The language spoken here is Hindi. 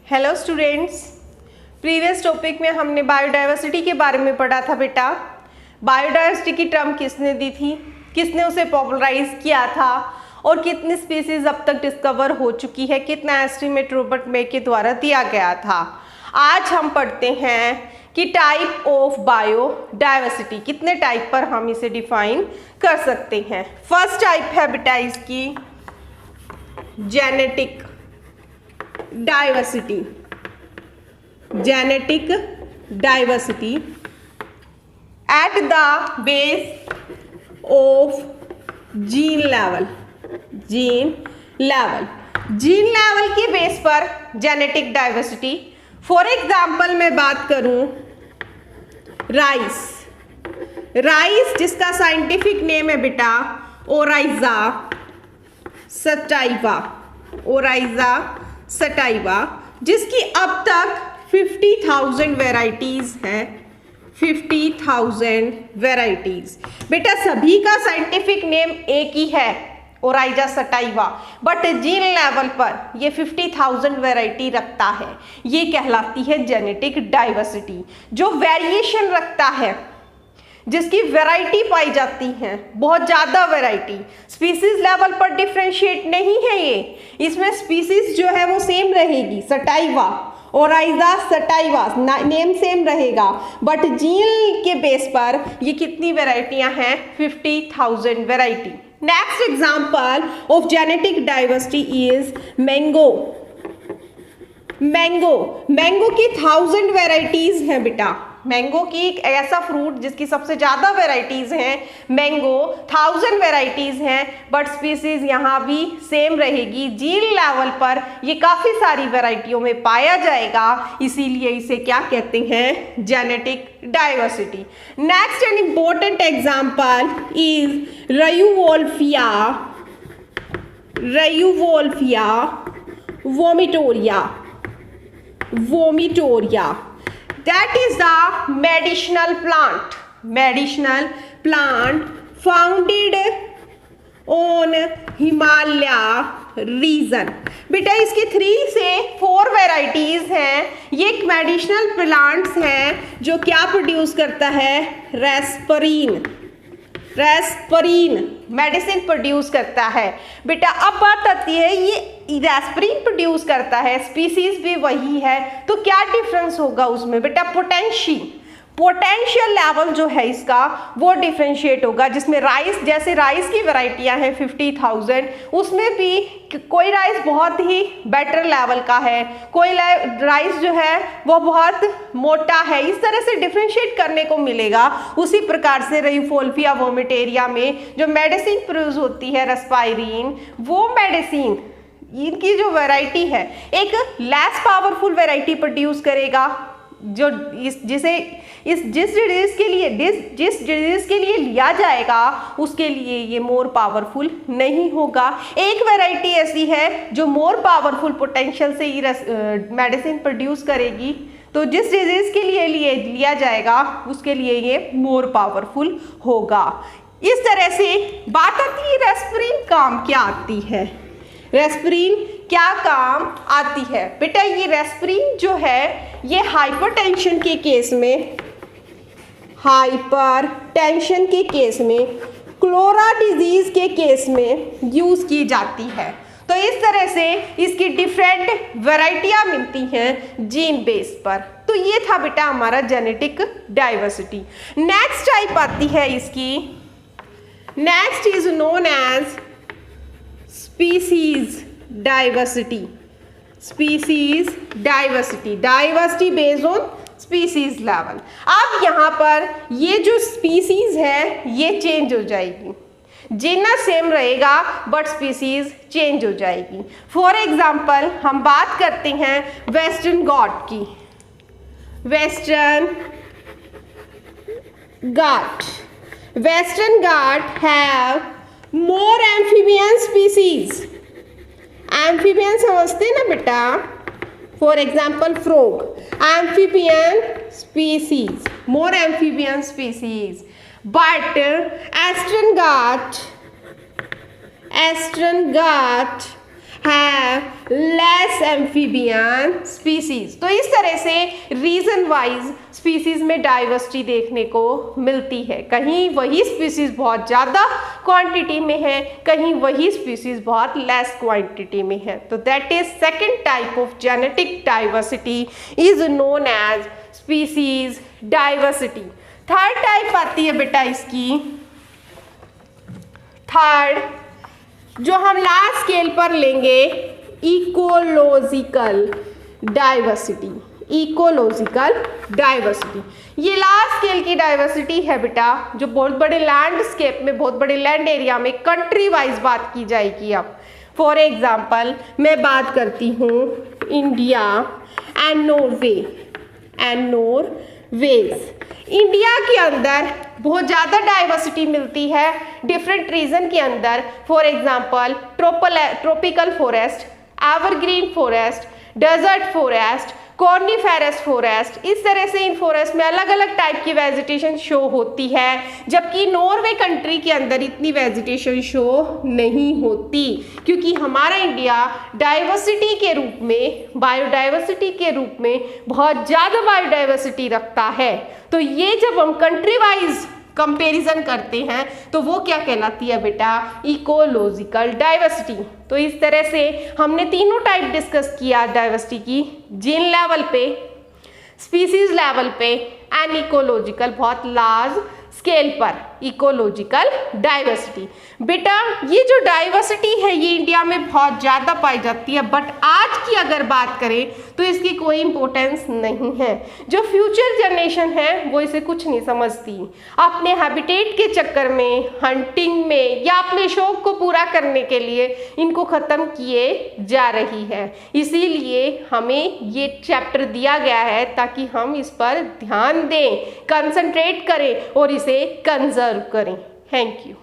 हेलो स्टूडेंट्स, प्रीवियस टॉपिक में हमने बायोडाइवर्सिटी के बारे में पढ़ा था बेटा। बायोडाइवर्सिटी की टर्म किसने दी थी, किसने उसे पॉपुलराइज किया था और कितनी स्पीसीज अब तक डिस्कवर हो चुकी है, कितना एस्टीमेट रॉबर्ट मे के द्वारा दिया गया था। आज हम पढ़ते हैं कि टाइप ऑफ बायोडाइवर्सिटी, कितने टाइप पर हम इसे डिफाइन कर सकते हैं। फर्स्ट टाइप है बेटा इसकी genetic diversity. Genetic diversity at the base of gene level. Gene level के बेस पर जेनेटिक डाइवर्सिटी। फॉर एग्जाम्पल मैं बात करूं राइस जिसका साइंटिफिक नेम है बेटा ओराइजा सटाइवा, जिसकी अब तक 50,000 वेराइटीज हैं। 50,000 वेराइटीज बेटा, सभी का साइंटिफिक नेम एक ही है Oryza sativa, but gene level पर ये 50,000 वेराइटी रखता है। ये कहलाती है जेनेटिक डाइवर्सिटी। जो वेरिएशन रखता है, जिसकी वैरायटी पाई जाती है, बहुत ज़्यादा वैरायटी। स्पीसीज लेवल पर डिफ्रेंशिएट नहीं है ये, इसमें स्पीसीज जो है वो सेम रहेगी। Sativa Oryza sativa name same रहेगा, बट जीन के बेस पर ये कितनी वैरायटियां हैं? 50,000 variety. Next example of genetic diversity is mango की 1000 वेराइटीज हैं बेटा। मैंगो की एक ऐसा फ्रूट जिसकी सबसे ज़्यादा वेराइटीज़ हैं। मैंगो 1000 वेराइटीज़ हैं, बट स्पीसीज यहाँ भी सेम रहेगी। जीन लेवल पर ये काफ़ी सारी वेराइटियों में पाया जाएगा, इसीलिए इसे क्या कहते हैं? Genetic diversity. Next and important example is rauvolfia vomitoria. That is the medicinal plant founded on Himalaya region। बेटा इसकी 3 से 4 वेराइटीज हैं। ये एक मेडिसिनल प्लांट्स हैं जो क्या प्रोड्यूस करता है? रेस्परीन मेडिसिन प्रोड्यूस करता है। बेटा अब बात आती है, ये रेस्परीन प्रोड्यूस करता है, स्पीसीज भी वही है, तो क्या डिफरेंस होगा उसमें? बेटा पोटेंशियल लेवल जो है इसका वो डिफ्रेंशिएट होगा। जिसमें जैसे राइस की वैरायटियां हैं 50,000, उसमें भी कोई राइस बहुत ही बेटर लेवल का है, कोई राइस जो है वो बहुत मोटा है। इस तरह से डिफ्रेंशिएट करने को मिलेगा। उसी प्रकार से रयूवोल्फिया वोमिटोरिया में जो मेडिसिन प्रोड्यूस होती है रेस्पायरिन, वो मेडिसिन इनकी जो वैरायटी है एक लेस पावरफुल वैरायटी प्रोड्यूस करेगा, जो जिस डिजीज के लिए लिया जाएगा उसके लिए ये मोर पावरफुल नहीं होगा। एक वैरायटी ऐसी है जो मोर पावरफुल पोटेंशियल से ही मेडिसिन प्रोड्यूस करेगी, तो जिस डिजीज के लिए लिया जाएगा उसके लिए ये मोर पावरफुल होगा। इस तरह से बात आती है रेस्परीन काम क्या आती है? रेस्परीन क्या काम आती है? बेटा ये रेस्परीन जो है ये हाइपरटेंशन के केस में क्लोरा डिजीज के केस में यूज की जाती है। तो इस तरह से इसकी डिफरेंट वैरायटियां मिलती हैं जीन बेस पर। तो ये था बेटा हमारा जेनेटिक डाइवर्सिटी। नेक्स्ट टाइप आती है इसकी, next is known as species diversity based on species level. अब यहाँ पर ये जो स्पीसीज है ये चेंज हो जाएगी। जीनस सेम रहेगा बट स्पीसीज चेंज हो जाएगी। फॉर एग्जाम्पल हम बात करते हैं western Ghat have more amphibian species. Amphibian समझते हैं ना बेटा? For example frog, amphibian species, more amphibian species. But astern Ghat have less amphibian species। तो इस तरह से रीजन वाइज स्पीसीज में डाइवर्सिटी देखने को मिलती है। कहीं वही स्पीसीज बहुत ज़्यादा क्वांटिटी में है, कहीं वही स्पीसीज बहुत लेस क्वांटिटी में है। तो that is second type of genetic diversity is known as species diversity. Third type आती है बेटा इसकी, थर्ड जो हम लार्ज स्केल पर लेंगे, इकोलॉजिकल डाइवर्सिटी। इकोलॉजिकल डाइवर्सिटी ये लार्ज स्केल की डाइवर्सिटी है बेटा, जो बहुत बड़े लैंडस्केप में, बहुत बड़े लैंड एरिया में कंट्री वाइज बात की जाएगी। अब फॉर एग्जाम्पल मैं बात करती हूँ India and Norway and Norway's. India के अंदर बहुत ज़्यादा डाइवर्सिटी मिलती है डिफरेंट रीजन के अंदर। For example tropical forest, evergreen forest, desert forest, coniferous forest. इस तरह से इन फॉरेस्ट में अलग अलग टाइप की वेजिटेशन शो होती है, जबकि नॉर्वे कंट्री के अंदर इतनी वेजिटेशन शो नहीं होती, क्योंकि हमारा इंडिया डाइवर्सिटी के रूप में, बायोडाइवर्सिटी के रूप में बहुत ज़्यादा बायोडाइवर्सिटी रखता है। तो ये जब हम कंट्री वाइज कंपैरिजन करते हैं तो वो क्या कहलाती है बेटा, इकोलॉजिकल डाइवर्सिटी। तो इस तरह से हमने तीनों टाइप डिस्कस किया डाइवर्सिटी की, जीन लेवल पे, स्पीसीज लेवल पे एंड इकोलॉजिकल, बहुत लार्ज स्केल पर इकोलॉजिकल डाइवर्सिटी। बेटा ये जो डाइवर्सिटी है ये इंडिया में बहुत ज़्यादा पाई जाती है, बट आज की अगर बात करें तो इसकी कोई इम्पोर्टेंस नहीं है। जो फ्यूचर जनरेशन है वो इसे कुछ नहीं समझती, अपने हैबिटेट के चक्कर में, हंटिंग में या अपने शौक को पूरा करने के लिए इनको ख़त्म किए जा रही है। इसीलिए हमें ये चैप्टर दिया गया है ताकि हम इस पर ध्यान दें, कंसंट्रेट करें और इसे कंजर्व करें। Thank you.